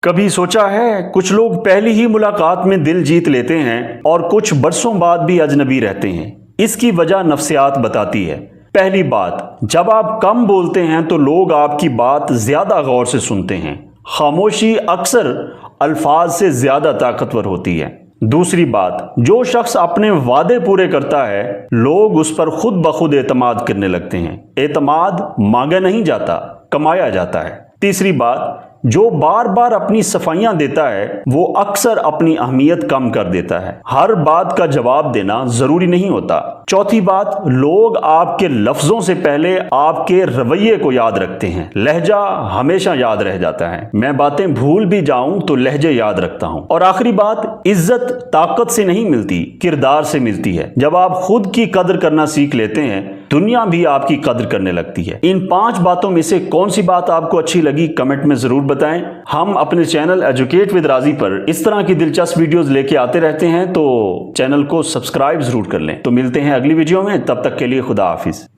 کبھی سوچا ہے کچھ لوگ پہلی ہی ملاقات میں دل جیت لیتے ہیں اور کچھ برسوں بعد بھی اجنبی رہتے ہیں۔ اس کی وجہ نفسیات بتاتی ہے۔ پہلی بات، جب آپ کم بولتے ہیں تو لوگ آپ کی بات زیادہ غور سے سنتے ہیں۔ خاموشی اکثر الفاظ سے زیادہ طاقتور ہوتی ہے۔ دوسری بات، جو شخص اپنے وعدے پورے کرتا ہے لوگ اس پر خود بخود اعتماد کرنے لگتے ہیں۔ اعتماد مانگا نہیں جاتا، کمایا جاتا ہے۔ تیسری بات، جو بار بار اپنی صفائیاں دیتا ہے وہ اکثر اپنی اہمیت کم کر دیتا ہے۔ ہر بات کا جواب دینا ضروری نہیں ہوتا۔ چوتھی بات، لوگ آپ کے لفظوں سے پہلے آپ کے رویے کو یاد رکھتے ہیں۔ لہجہ ہمیشہ یاد رہ جاتا ہے۔ میں باتیں بھول بھی جاؤں تو لہجے یاد رکھتا ہوں۔ اور آخری بات، عزت طاقت سے نہیں ملتی، کردار سے ملتی ہے۔ جب آپ خود کی قدر کرنا سیکھ لیتے ہیں دنیا بھی آپ کی قدر کرنے لگتی ہے۔ ان 5 باتوں میں سے کون سی بات آپ کو اچھی لگی کمنٹ میں ضرور بتائیں۔ ہم اپنے چینل ایجوکیٹ ود راضی پر اس طرح کی دلچسپ ویڈیوز لے کے آتے رہتے ہیں، تو چینل کو سبسکرائب ضرور کر لیں۔ تو ملتے ہیں اگلی ویڈیو میں، تب تک کے لیے خدا حافظ۔